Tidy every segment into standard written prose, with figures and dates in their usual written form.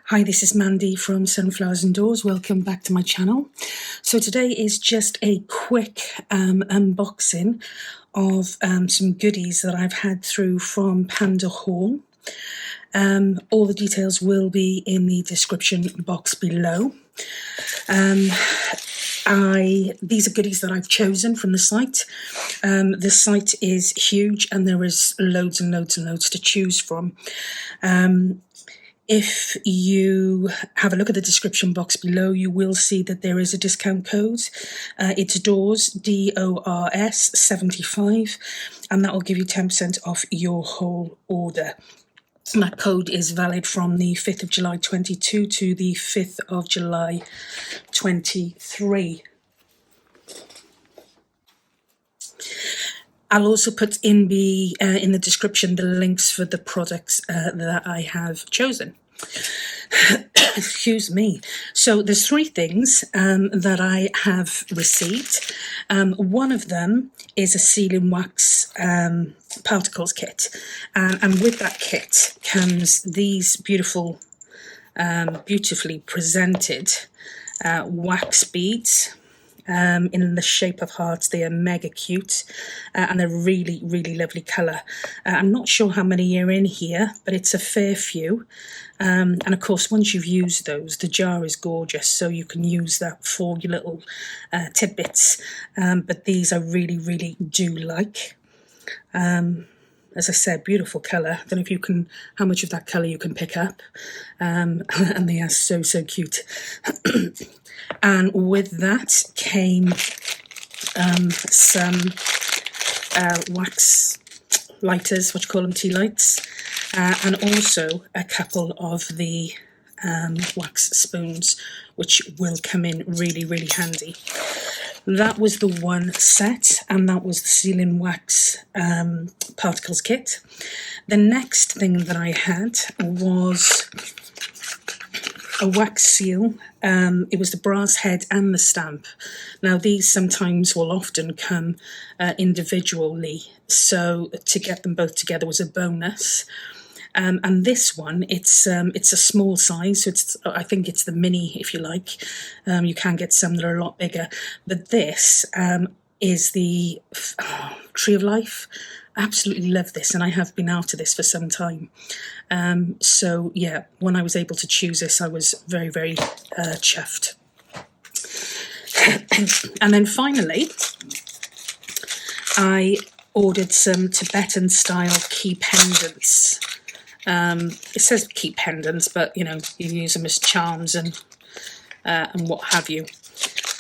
Hi, this is Mandy from Sunflowers and Doors. Welcome back to my channel. So today is just a quick unboxing of some goodies that I've had through from PandaHall. All the details will be in the description box below. These are goodies that I've chosen from the site. The site is huge and there is loads and loads and loads to choose from. If you have a look at the description box below, you will see that there is a discount code. It's DORS, D-O-R-S 75, and that will give you 10% off your whole order. And that code is valid from the 5th of July 22 to the 5th of July 23. I'll also put in the description the links for the products that I have chosen. Excuse me. So there's three things that I have received. One of them is a sealing wax particles kit, and with that kit comes these beautifully presented wax beads. In the shape of hearts. They are mega cute and they're really, really lovely colour. I'm not sure how many are in here, but it's a fair few. And of course, once you've used those, the jar is gorgeous, so you can use that for your little tidbits. But these I really, really do like. As I said, beautiful colour. I don't know if you can, how much of that colour you can pick up. And they are so, so cute. And with that came some wax lighters, what you call them, tea lights, and also a couple of the wax spoons, which will come in really, really handy. That was the one set, and that was the sealing wax particles kit. The next thing that I had was a wax seal. It was the brass head and the stamp. Now these sometimes will often come individually, so to get them both together was a bonus. And this one, it's a small size, so I think it's the mini, if you like. You can get some that are a lot bigger, but this is the Tree of Life. I absolutely love this, and I have been after this for some time. So yeah, when I was able to choose this, I was very, very chuffed. And then finally, I ordered some Tibetan style key pendants. It says key pendants, but you know, you use them as charms and what have you.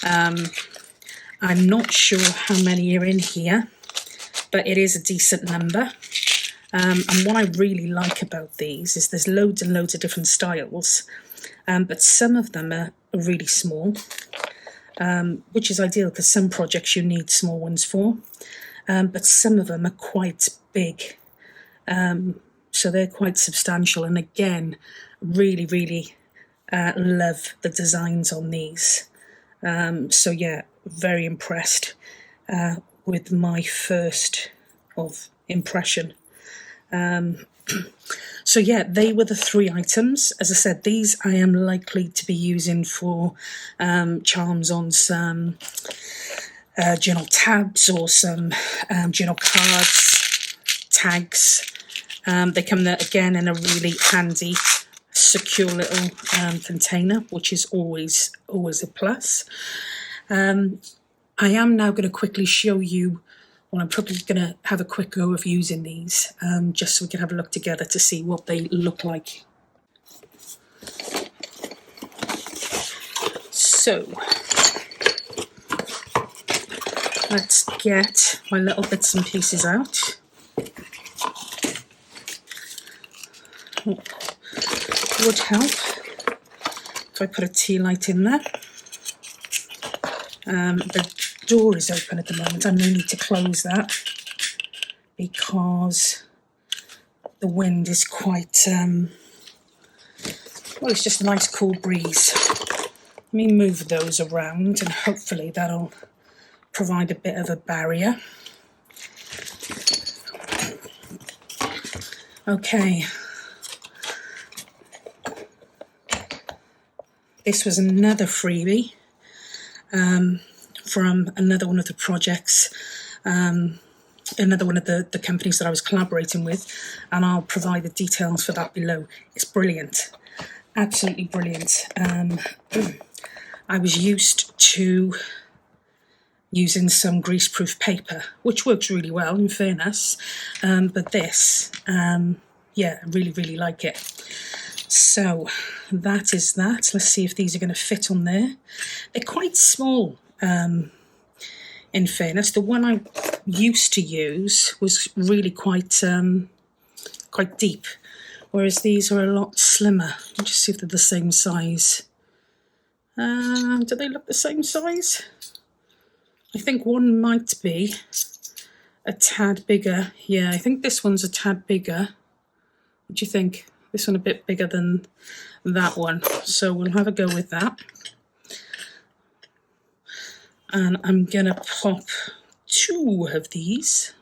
I'm not sure how many are in here, but it is a decent number. And what I really like about these is there's loads and loads of different styles, but some of them are really small, which is ideal because some projects you need small ones for, but some of them are quite big, so they're quite substantial. And again, really, really love the designs on these. So yeah, very impressed with my first of impression. So yeah, they were the three items. As I said, these I am likely to be using for charms on some journal tabs or some journal cards, tags. They come there again in a really handy, secure little container, which is always a plus. I am now going to quickly show you, well, I'm probably going to have a quick go of using these, just so we can have a look together to see what they look like. So, let's get my little bits and pieces out. Would help if I put a tea light in there. The door is open at the moment. I may need to close that because the wind is quite, well, it's just a nice cool breeze. Let me move those around and hopefully that'll provide a bit of a barrier. Okay. this was another freebie from another one of the projects, another one of the companies that I was collaborating with, and I'll provide the details for that below. It's brilliant, absolutely brilliant. I was used to using some greaseproof paper, which works really well in fairness, but this, yeah, I really like it. So that is that. Let's see if these are going to fit on there. They're quite small, in fairness. The one I used to use was really quite deep, whereas these are a lot slimmer. Let me just see if they're the same size. Do they look the same size? I think one might be a tad bigger. Yeah, I think this one's a tad bigger. What do you think? This one a bit bigger than that one. So we'll have a go with that. And I'm going to pop 2 of these.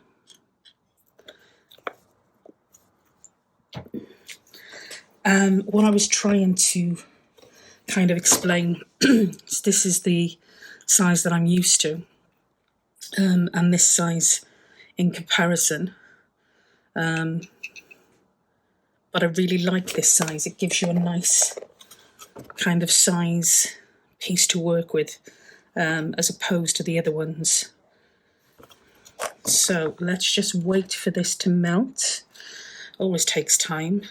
What I was trying to kind of explain is this is the size that I'm used to, and this size in comparison. But I really like this size. It gives you a nice kind of size piece to work with, as opposed to the other ones. So let's just wait for this to melt. Always takes time.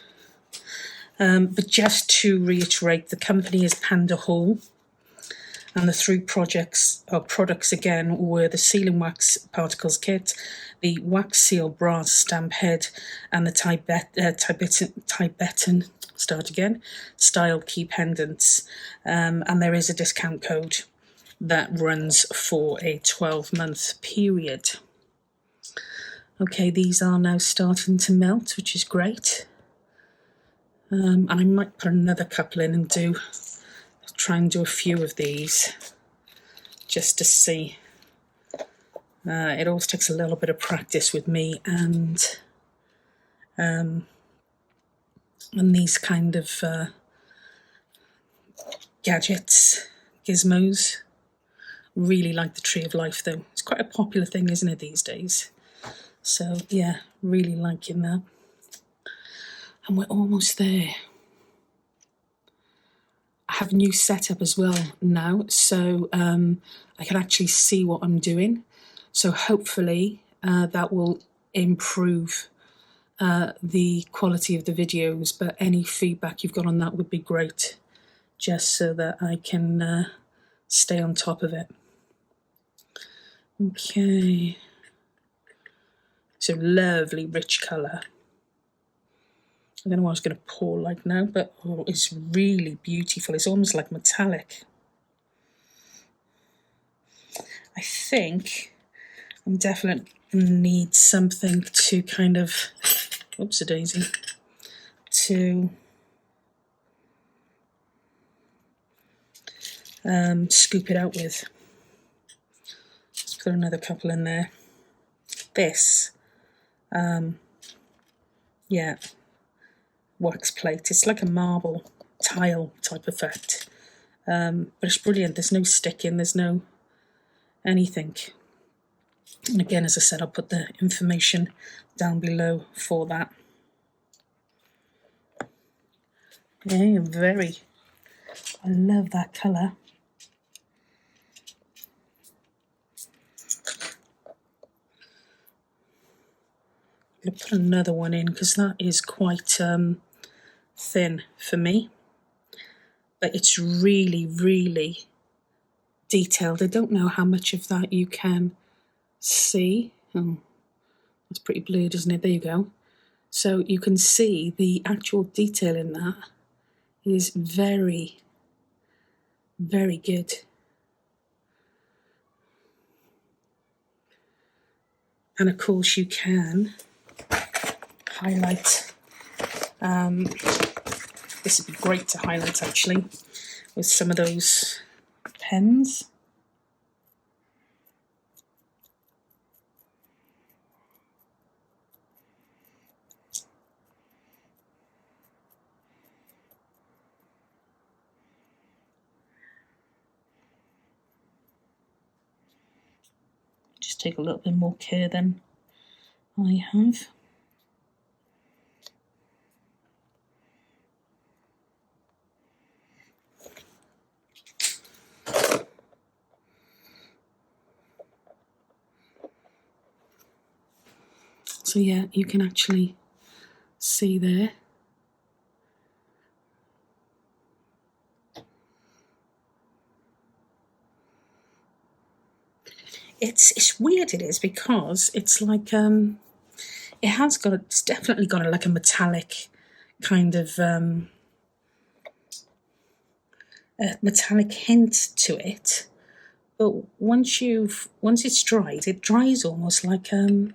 But just to reiterate, the company is PandaHall, and the 3 products again were the sealing wax particles kit, the wax seal brass stamp head, and the Tibetan style key pendants. And there is a discount code that runs for a 12-month period. Okay, these are now starting to melt, which is great. And I might put another couple in and try and do a few of these just to see. It always takes a little bit of practice with me and these kind of gadgets, gizmos. Really like the Tree of Life though. It's quite a popular thing, isn't it, these days? So yeah, really liking that. And we're almost there. I have a new setup as well now, so I can actually see what I'm doing. So hopefully that will improve the quality of the videos, but any feedback you've got on that would be great, just so that I can stay on top of it. Okay. So lovely rich colour. I don't know what I was going to pour like now, but oh, it's really beautiful. It's almost like metallic. I think I'm definitely going to need something to kind of, oops-a-daisy, to scoop it out with. Let's put another couple in there. This, yeah, wax plate. It's like a marble tile type effect, but it's brilliant. There's no sticking, there's no anything. And again, as I said, I'll put the information down below for that. Yeah, I love that colour. I'm going to put another one in because that is quite thin for me, but it's really, really detailed. I don't know how much of that you can see. Oh, that's pretty blurred, isn't it? There you go. So you can see the actual detail in that is very, very good. And of course you can highlight. This would be great to highlight actually with some of those pens. take a little bit more care than I have. So yeah, you can actually see there. It's weird, it is, because it's like it's definitely got like a metallic kind of a metallic hint to it, but once it's dried, it dries almost like I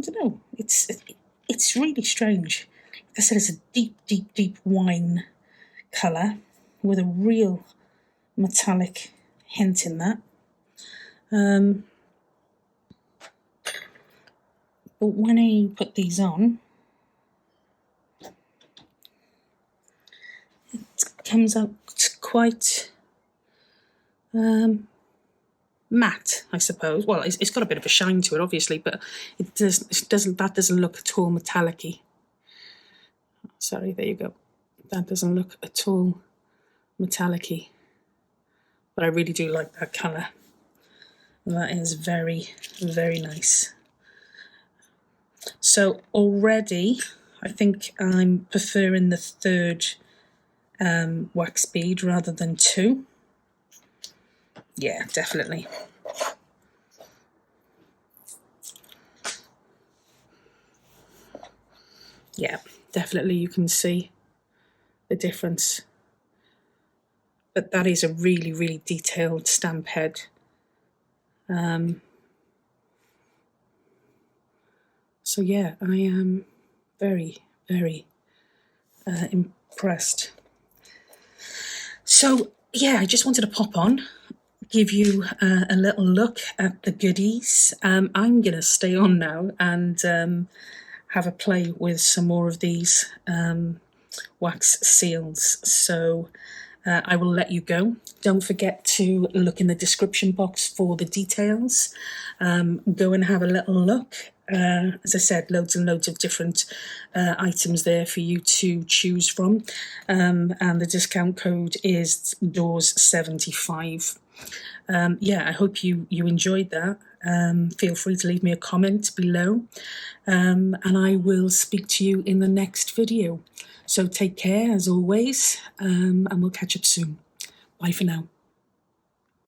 don't know. It's really strange. Like I said, it's a deep wine colour with a real metallic hint in that. But when I put these on, it comes out quite matte, I suppose. Well, it's got a bit of a shine to it, obviously, but that doesn't look at all metallic-y. Sorry, there you go. That doesn't look at all metallic-y. But I really do like that colour. That is very, very nice. So already, I think I'm preferring the third wax bead rather than 2. Yeah, definitely. Yeah, definitely you can see the difference. But that is a really, really detailed stamp head. So yeah, I am very, very impressed. So yeah, I just wanted to pop on, give you a little look at the goodies. I'm going to stay on now and have a play with some more of these wax seals. So I will let you go. Don't forget to look in the description box for the details. Go and have a little look. As I said, loads and loads of different items there for you to choose from. And the discount code is DOORS75. Yeah, I hope you enjoyed that. Feel free to leave me a comment below. And I will speak to you in the next video. So take care, as always, and we'll catch up soon. Bye for now.